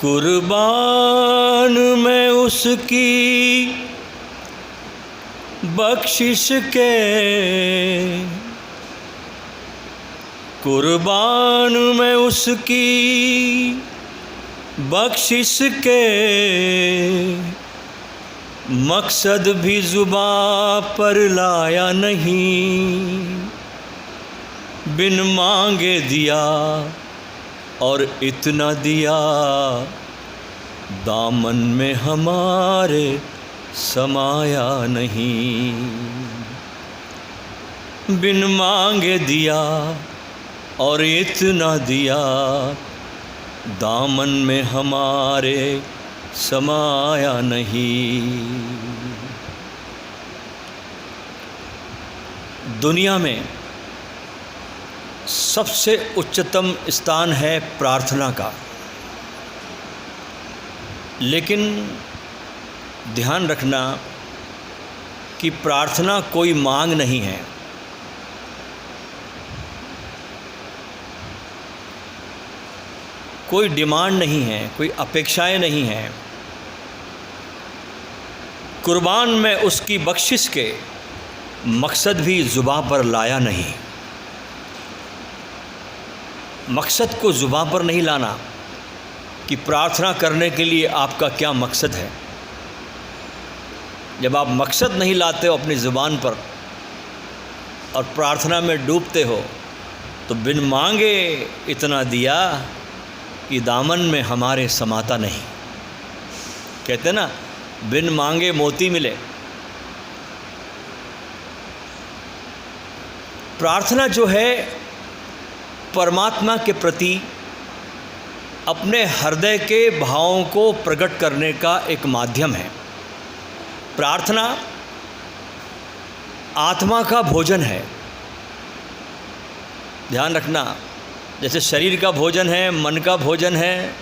कुर्बान मैं उसकी बख्शिश के, कुर्बान मैं उसकी बख्शिश के, मकसद भी जुबां पर लाया नहीं, बिन मांगे दिया और इतना दिया, दामन में हमारे समाया नहीं। बिन मांगे दिया और इतना दिया, दामन में हमारे समाया नहीं। दुनिया में सबसे उच्चतम स्थान है प्रार्थना का, लेकिन ध्यान रखना कि प्रार्थना कोई मांग नहीं है। कोई डिमांड नहीं है, कोई अपेक्षाएं नहीं हैं। कुर्बान में उसकी बख्शिश के, मकसद भी ज़ुबां पर लाया नहीं। मकसद को ज़ुबां पर नहीं लाना कि प्रार्थना करने के लिए आपका क्या मकसद है। जब आप मकसद नहीं लाते हो अपनी ज़ुबान पर और प्रार्थना में डूबते हो, तो बिन मांगे इतना दिया कि दामन में हमारे समाता नहीं। कहते ना, बिन मांगे मोती मिले। प्रार्थना जो है परमात्मा के प्रति अपने हृदय के भावों को प्रकट करने का एक माध्यम है। प्रार्थना आत्मा का भोजन है। ध्यान रखना, जैसे शरीर का भोजन है, मन का भोजन है,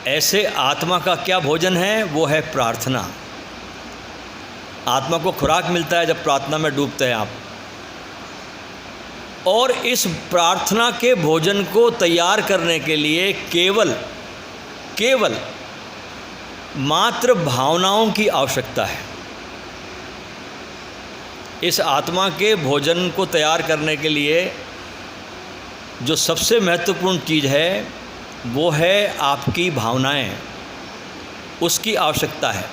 ऐसे आत्मा का क्या भोजन है? वो है प्रार्थना। आत्मा को खुराक मिलता है जब प्रार्थना में डूबते हैं आप। और इस प्रार्थना के भोजन को तैयार करने के लिए केवल मात्र भावनाओं की आवश्यकता है। इस आत्मा के भोजन को तैयार करने के लिए जो सबसे महत्वपूर्ण चीज़ है वो है आपकी भावनाएं, उसकी आवश्यकता है।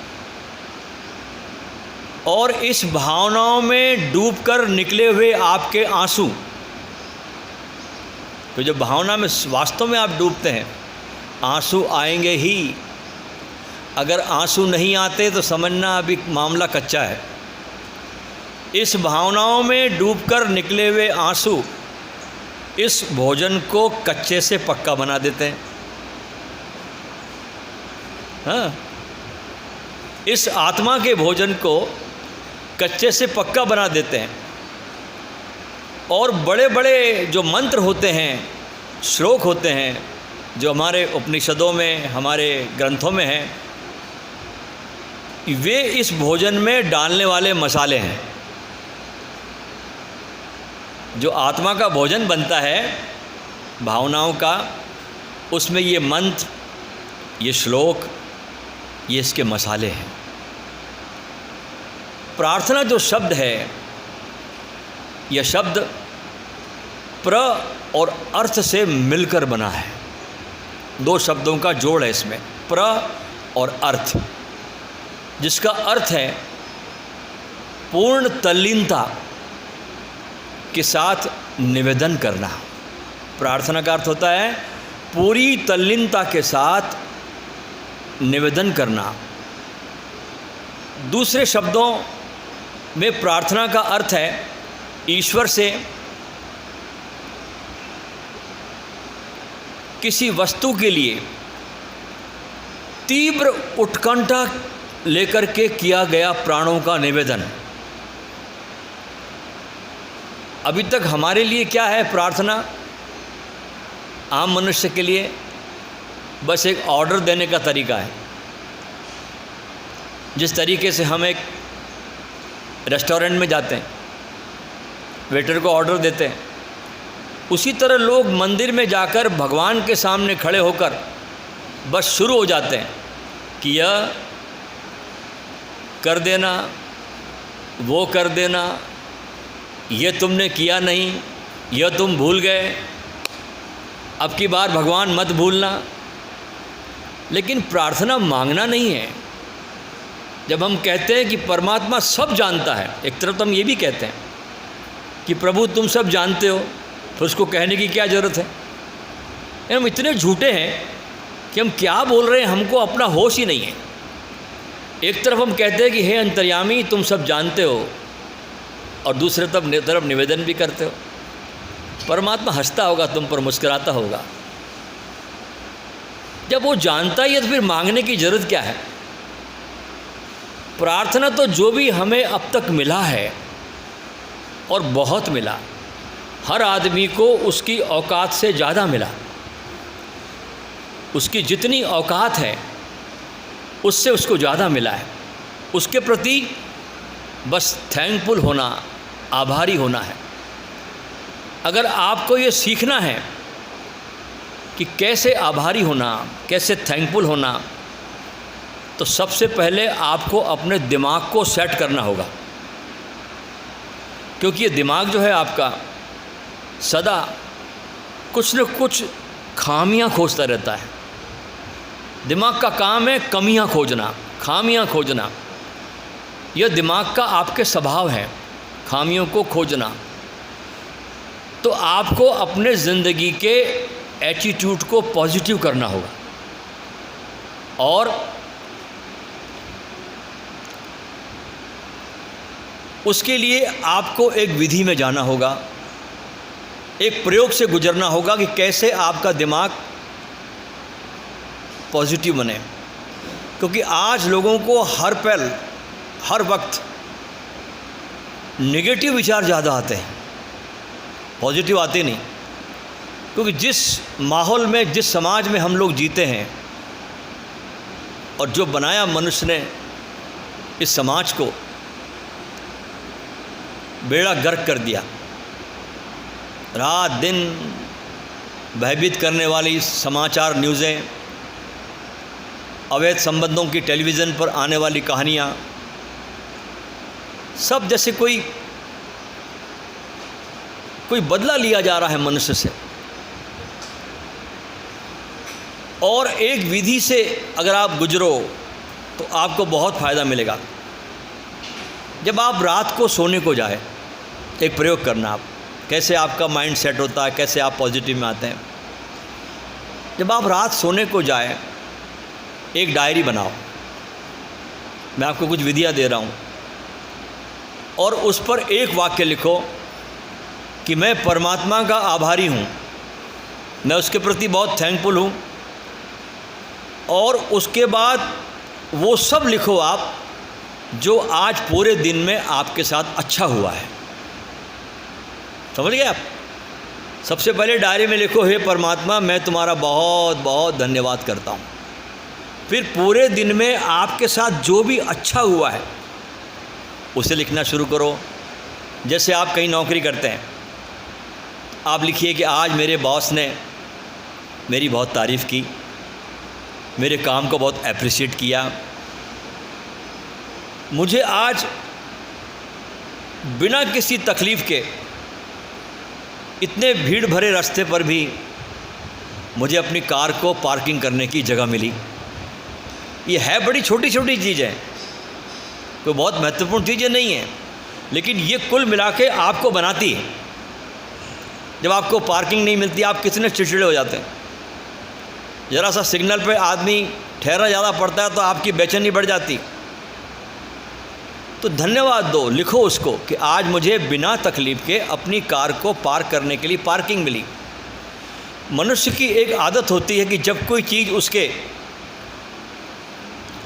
और इस भावनाओं में डूबकर निकले हुए आपके आंसू, तो जब भावना में वास्तव में आप डूबते हैं, आंसू आएंगे ही। अगर आंसू नहीं आते तो समझना अभी मामला कच्चा है। इस भावनाओं में डूबकर निकले हुए आंसू इस भोजन को कच्चे से पक्का बना देते हैं। हाँ, इस आत्मा के भोजन को कच्चे से पक्का बना देते हैं। और बड़े बड़े जो मंत्र होते हैं, श्लोक होते हैं, जो हमारे उपनिषदों में, हमारे ग्रंथों में हैं, वे इस भोजन में डालने वाले मसाले हैं। जो आत्मा का भोजन बनता है भावनाओं का, उसमें ये मंत्र, ये श्लोक, ये इसके मसाले हैं। प्रार्थना जो शब्द है, यह शब्द प्र और अर्थ से मिलकर बना है। दो शब्दों का जोड़ है इसमें, प्र और अर्थ, जिसका अर्थ है पूर्ण तल्लीनता के साथ निवेदन करना। प्रार्थना का अर्थ होता है पूरी तल्लीनता के साथ निवेदन करना। दूसरे शब्दों में प्रार्थना का अर्थ है ईश्वर से किसी वस्तु के लिए तीव्र उत्कंठा लेकर के किया गया प्राणों का निवेदन। अभी तक हमारे लिए क्या है प्रार्थना? आम मनुष्य के लिए बस एक ऑर्डर देने का तरीका है। जिस तरीके से हम एक रेस्टोरेंट में जाते हैं, वेटर को ऑर्डर देते हैं, उसी तरह लोग मंदिर में जाकर भगवान के सामने खड़े होकर बस शुरू हो जाते हैं कि यह कर देना, वो कर देना, ये तुमने किया नहीं, यह तुम भूल गए, अब की बार भगवान मत भूलना। लेकिन प्रार्थना मांगना नहीं है। जब हम कहते हैं कि परमात्मा सब जानता है, एक तरफ तो हम ये भी कहते हैं कि प्रभु तुम सब जानते हो, फिर उसको कहने की क्या ज़रूरत है। हम इतने झूठे हैं कि हम क्या बोल रहे हैं हमको अपना होश ही नहीं है। एक तरफ हम कहते हैं कि हे अंतर्यामी तुम सब जानते हो, और दूसरे तरफ निवेदन भी करते हो। परमात्मा हंसता होगा तुम पर, मुस्कुराता होगा। जब वो जानता ही है तो फिर मांगने की ज़रूरत क्या है। प्रार्थना तो जो भी हमें अब तक मिला है, और बहुत मिला, हर आदमी को उसकी औकात से ज़्यादा मिला। उसकी जितनी औकात है उससे उसको ज़्यादा मिला है। उसके प्रति बस थैंकफुल होना, आभारी होना है। अगर आपको ये सीखना है कि कैसे आभारी होना, कैसे थैंकफुल होना, तो सबसे पहले आपको अपने दिमाग को सेट करना होगा। क्योंकि ये दिमाग जो है आपका सदा कुछ न कुछ खामियां खोजता रहता है। दिमाग का काम है कमियां खोजना, खामियां खोजना। यह दिमाग का आपके स्वभाव है, खामियों को खोजना। तो आपको अपने ज़िंदगी के एटीट्यूड को पॉजिटिव करना होगा, और उसके लिए आपको एक विधि में जाना होगा, एक प्रयोग से गुजरना होगा कि कैसे आपका दिमाग पॉजिटिव बने। क्योंकि आज लोगों को हर पल, हर वक्त नेगेटिव विचार ज़्यादा आते हैं, पॉजिटिव आते नहीं। क्योंकि जिस माहौल में, जिस समाज में हम लोग जीते हैं, और जो बनाया मनुष्य ने इस समाज को, बेड़ा गर्क कर दिया। रात दिन भयभीत करने वाली समाचार, न्यूज़ें, अवैध संबंधों की टेलीविज़न पर आने वाली कहानियाँ, सब जैसे कोई बदला लिया जा रहा है मनुष्य से। और एक विधि से अगर आप गुजरो तो आपको बहुत फ़ायदा मिलेगा। जब आप रात को सोने को जाए, एक प्रयोग करना आप, कैसे आपका माइंड सेट होता है, कैसे आप पॉजिटिव में आते हैं। जब आप रात सोने को जाए, एक डायरी बनाओ। मैं आपको कुछ विधियाँ दे रहा हूँ, और उस पर एक वाक्य लिखो कि मैं परमात्मा का आभारी हूँ, मैं उसके प्रति बहुत थैंकफुल हूँ। और उसके बाद वो सब लिखो आप जो आज पूरे दिन में आपके साथ अच्छा हुआ है। समझ गए आप? सबसे पहले डायरी में लिखो, हे परमात्मा मैं तुम्हारा बहुत बहुत धन्यवाद करता हूँ। फिर पूरे दिन में आपके साथ जो भी अच्छा हुआ है उसे लिखना शुरू करो। जैसे आप कहीं नौकरी करते हैं, आप लिखिए कि आज मेरे बॉस ने मेरी बहुत तारीफ़ की, मेरे काम को बहुत अप्रिशिएट किया, मुझे आज बिना किसी तकलीफ़ के इतने भीड़ भरे रास्ते पर भी मुझे अपनी कार को पार्किंग करने की जगह मिली। ये है बड़ी छोटी छोटी चीज़ें, कोई बहुत महत्वपूर्ण चीज़ें नहीं हैं, लेकिन ये कुल मिला के आपको बनाती है। जब आपको पार्किंग नहीं मिलती, आप कितने चिड़चिड़े हो जाते हैं। ज़रा सा सिग्नल पे आदमी ठहरा ज़्यादा पड़ता है तो आपकी बेचैनी बढ़ जाती। तो धन्यवाद दो, लिखो उसको कि आज मुझे बिना तकलीफ़ के अपनी कार को पार्क करने के लिए पार्किंग मिली। मनुष्य की एक आदत होती है कि जब कोई चीज़ उसके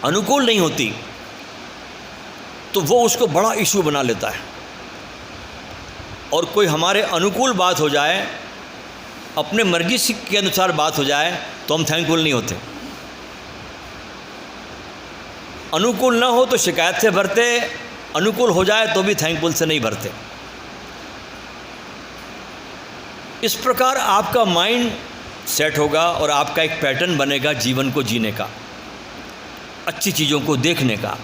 अनुकूल नहीं होती तो वो उसको बड़ा इशू बना लेता है, और कोई हमारे अनुकूल बात हो जाए, अपने मर्जी के अनुसार बात हो जाए, तो हम थैंकफुल नहीं होते। अनुकूल ना हो तो शिकायत से भरते, अनुकूल हो जाए तो भी थैंकफुल से नहीं भरते। इस प्रकार आपका माइंड सेट होगा और आपका एक पैटर्न बनेगा जीवन को जीने का, अच्छी चीज़ों को देखने का।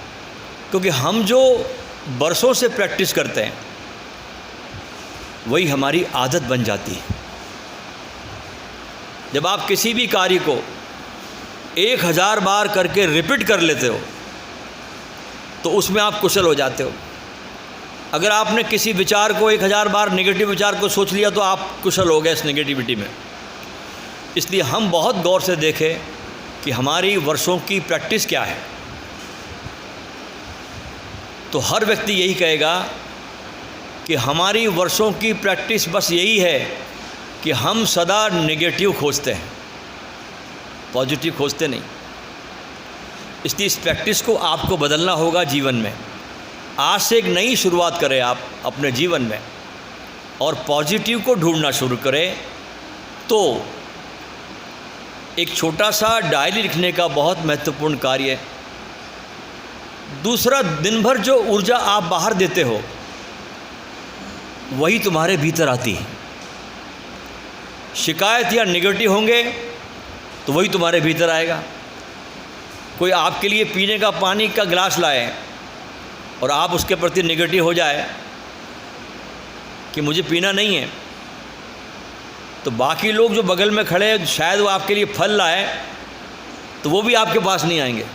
क्योंकि हम जो बरसों से प्रैक्टिस करते हैं वही हमारी आदत बन जाती है। जब आप किसी भी कार्य को 1000 बार करके रिपीट कर लेते हो तो उसमें आप कुशल हो जाते हो। अगर आपने किसी विचार को 1000 बार, नेगेटिव विचार को सोच लिया, तो आप कुशल हो गए इस नेगेटिविटी में। इसलिए हम बहुत गौर से देखें कि हमारी वर्षों की प्रैक्टिस क्या है। तो हर व्यक्ति यही कहेगा कि हमारी वर्षों की प्रैक्टिस बस यही है कि हम सदा नेगेटिव खोजते हैं, पॉजिटिव खोजते नहीं। इसलिए इस प्रैक्टिस को आपको बदलना होगा जीवन में। आज से एक नई शुरुआत करें आप अपने जीवन में और पॉजिटिव को ढूंढना शुरू करें। तो एक छोटा सा डायरी लिखने का बहुत महत्वपूर्ण कार्य है। दूसरा, दिन भर जो ऊर्जा आप बाहर देते हो वही तुम्हारे भीतर आती है। शिकायत या नेगेटिव होंगे तो वही तुम्हारे भीतर आएगा। कोई आपके लिए पीने का पानी का गिलास लाए और आप उसके प्रति नेगेटिव हो जाए कि मुझे पीना नहीं है, तो बाकी लोग जो बगल में खड़े हैं शायद वो आपके लिए फल लाए तो वो भी आपके पास नहीं आएंगे।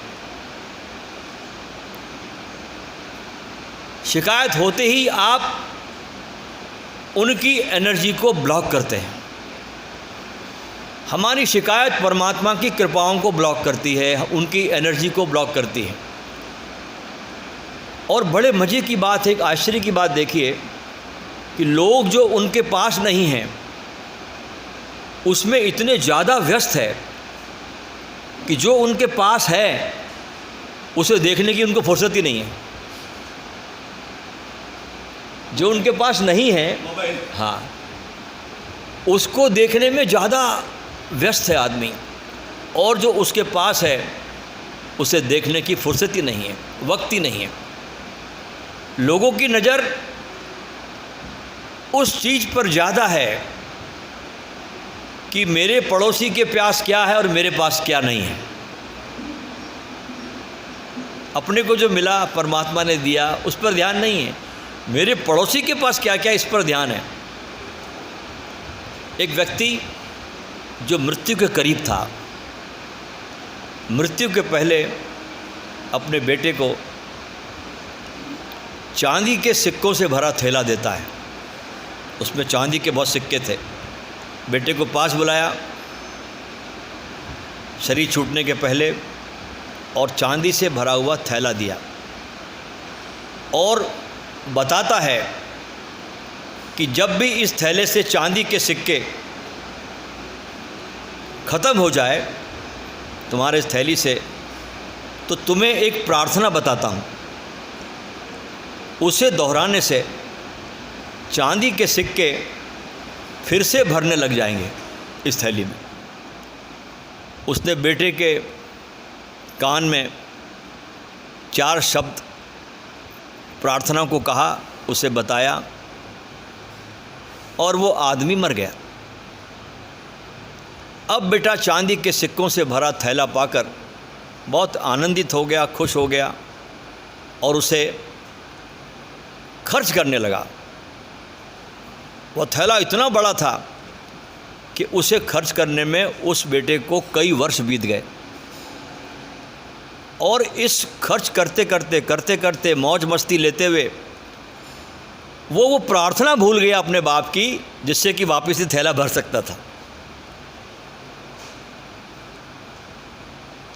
शिकायत होते ही आप उनकी एनर्जी को ब्लॉक करते हैं। हमारी शिकायत परमात्मा की कृपाओं को ब्लॉक करती है, उनकी एनर्जी को ब्लॉक करती है। और बड़े मज़े की बात है, एक आश्चर्य की बात देखिए कि लोग जो उनके पास नहीं हैं उसमें इतने ज़्यादा व्यस्त है कि जो उनके पास है उसे देखने की उनको फुर्सत ही नहीं है। जो उनके पास नहीं है, हाँ, उसको देखने में ज़्यादा व्यस्त है आदमी, और जो उसके पास है उसे देखने की फुर्सत ही नहीं है, वक्त ही नहीं है। लोगों की नज़र उस चीज़ पर ज़्यादा है कि मेरे पड़ोसी के पास क्या है और मेरे पास क्या नहीं है। अपने को जो मिला परमात्मा ने दिया उस पर ध्यान नहीं है, मेरे पड़ोसी के पास क्या क्या इस पर ध्यान है। एक व्यक्ति जो मृत्यु के करीब था, मृत्यु के पहले अपने बेटे को चांदी के सिक्कों से भरा थैला देता है। उसमें चांदी के बहुत सिक्के थे। बेटे को पास बुलाया शरीर छूटने के पहले और चांदी से भरा हुआ थैला दिया, और बताता है कि जब भी इस थैले से चांदी के सिक्के ख़त्म हो जाए तुम्हारे इस थैली से, तो तुम्हें एक प्रार्थना बताता हूँ, उसे दोहराने से चांदी के सिक्के फिर से भरने लग जाएंगे इस थैली में। उसने बेटे के कान में 4 शब्द प्रार्थना को कहा, उसे बताया, और वो आदमी मर गया। अब बेटा चांदी के सिक्कों से भरा थैला पाकर बहुत आनंदित हो गया, खुश हो गया, और उसे खर्च करने लगा। वह थैला इतना बड़ा था कि उसे खर्च करने में उस बेटे को कई वर्ष बीत गए, और इस खर्च करते करते मौज मस्ती लेते हुए वो प्रार्थना भूल गया अपने बाप की, जिससे कि वापस ही थैला भर सकता था।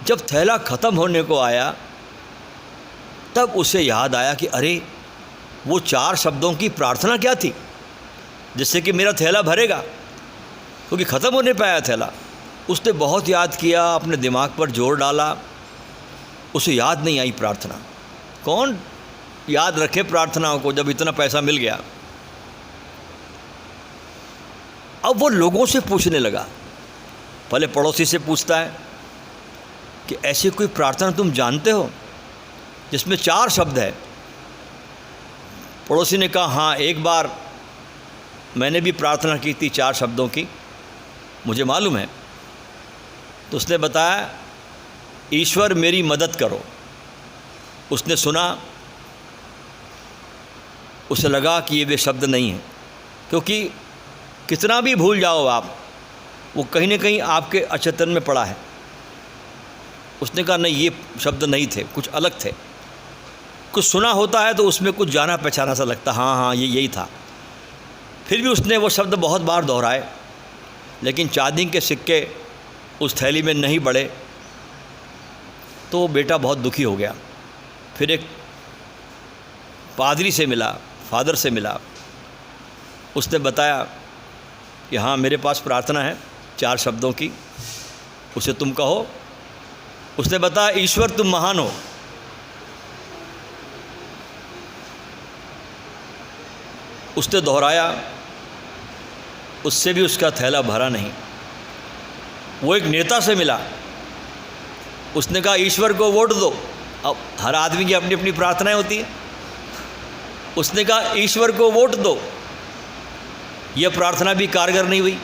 जब थैला ख़त्म होने को आया तब उसे याद आया कि अरे वो 4 शब्दों की प्रार्थना क्या थी जिससे कि मेरा थैला भरेगा, क्योंकि ख़त्म होने पे आया थैला। उसने बहुत याद किया, अपने दिमाग पर जोर डाला, उसे याद नहीं आई प्रार्थना। कौन याद रखे प्रार्थनाओं को जब इतना पैसा मिल गया। अब वो लोगों से पूछने लगा, पहले पड़ोसी से पूछता है कि ऐसी कोई प्रार्थना तुम जानते हो जिसमें 4 शब्द है। पड़ोसी ने कहा, हाँ, एक बार मैंने भी प्रार्थना की थी 4 शब्दों की, मुझे मालूम है। तो उसने बताया, ईश्वर मेरी मदद करो। उसने सुना, उसे लगा कि ये वे शब्द नहीं हैं, क्योंकि कितना भी भूल जाओ आप, वो कहीं ना कहीं आपके अचेतन में पड़ा है। उसने कहा नहीं, ये शब्द नहीं थे, कुछ अलग थे। कुछ सुना होता है तो उसमें कुछ जाना पहचाना सा लगता, हाँ हाँ ये यही था। फिर भी उसने वो शब्द बहुत बार दोहराए, लेकिन चांदी के सिक्के उस थैली में नहीं बढ़े, तो बेटा बहुत दुखी हो गया। फिर एक पादरी से मिला, फादर से मिला। उसने बताया कि हाँ, मेरे पास प्रार्थना है 4 शब्दों की, उसे तुम कहो। उसने बताया, ईश्वर तुम महान हो। उसने दोहराया, उससे भी उसका थैला भरा नहीं। वो एक नेता से मिला। उसने कहा, ईश्वर को वोट दो। अब हर आदमी की अपनी अपनी प्रार्थनाएं होती है। उसने कहा, ईश्वर को वोट दो। यह प्रार्थना भी कारगर नहीं हुई।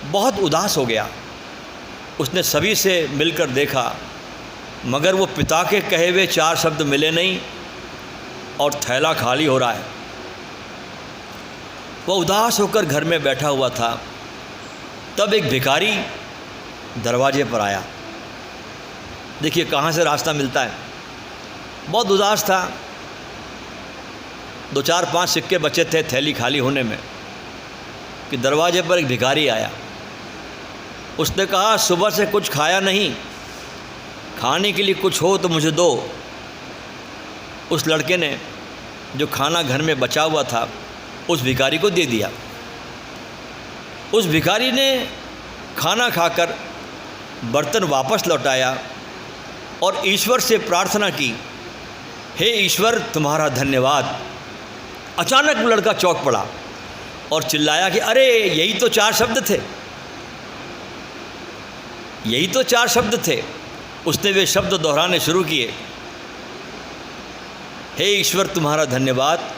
बहुत उदास हो गया। उसने सभी से मिलकर देखा, मगर वो पिता के कहे हुए 4 शब्द मिले नहीं और थैला खाली हो रहा है। वह उदास होकर घर में बैठा हुआ था। तब एक भिखारी दरवाजे पर आया। देखिए कहाँ से रास्ता मिलता है। बहुत उदास था। 2, 4, 5 सिक्के बचे थे थैली खाली होने में, कि दरवाजे पर एक भिखारी आया। उसने कहा, सुबह से कुछ खाया नहीं, खाने के लिए कुछ हो तो मुझे दो। उस लड़के ने जो खाना घर में बचा हुआ था उस भिखारी को दे दिया। उस भिखारी ने खाना खाकर बर्तन वापस लौटाया और ईश्वर से प्रार्थना की, हे ईश्वर तुम्हारा धन्यवाद। अचानक वो लड़का चौंक पड़ा और चिल्लाया कि अरे यही तो 4 शब्द थे, यही तो 4 शब्द थे। उसने वे शब्द दोहराने शुरू किए, हे ईश्वर तुम्हारा धन्यवाद,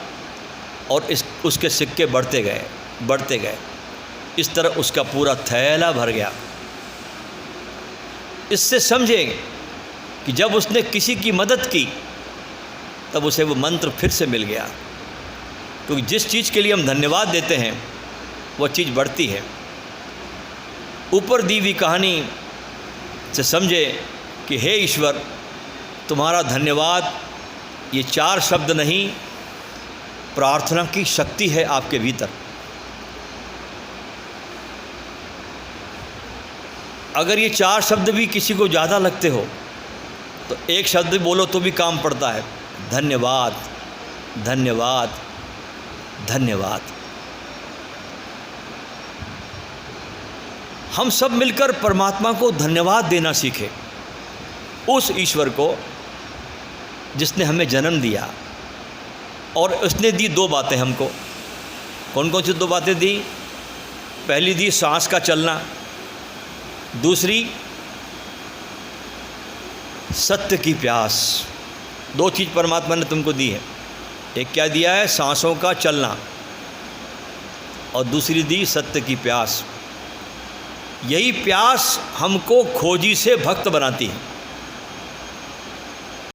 और उसके सिक्के बढ़ते गए। इस तरह उसका पूरा थैला भर गया। इससे समझें कि जब उसने किसी की मदद की तब उसे वो मंत्र फिर से मिल गया, क्योंकि जिस चीज़ के लिए हम धन्यवाद देते हैं वह चीज़ बढ़ती है। ऊपर दी हुई कहानी से समझे कि हे ईश्वर तुम्हारा धन्यवाद, ये 4 शब्द नहीं, प्रार्थना की शक्ति है आपके भीतर। अगर ये 4 शब्द भी किसी को ज़्यादा लगते हो तो एक शब्द बोलो तो भी काम पड़ता है, धन्यवाद, धन्यवाद, धन्यवाद। हम सब मिलकर परमात्मा को धन्यवाद देना सीखें, उस ईश्वर को जिसने हमें जन्म दिया और उसने दी 2 बातें हमको। कौन कौन सी 2 बातें दी? पहली दी सांस का चलना, दूसरी सत्य की प्यास। 2 चीज़ परमात्मा ने तुमको दी है। एक क्या दिया है? सांसों का चलना, और दूसरी दी सत्य की प्यास। यही प्यास हमको खोजी से भक्त बनाती है।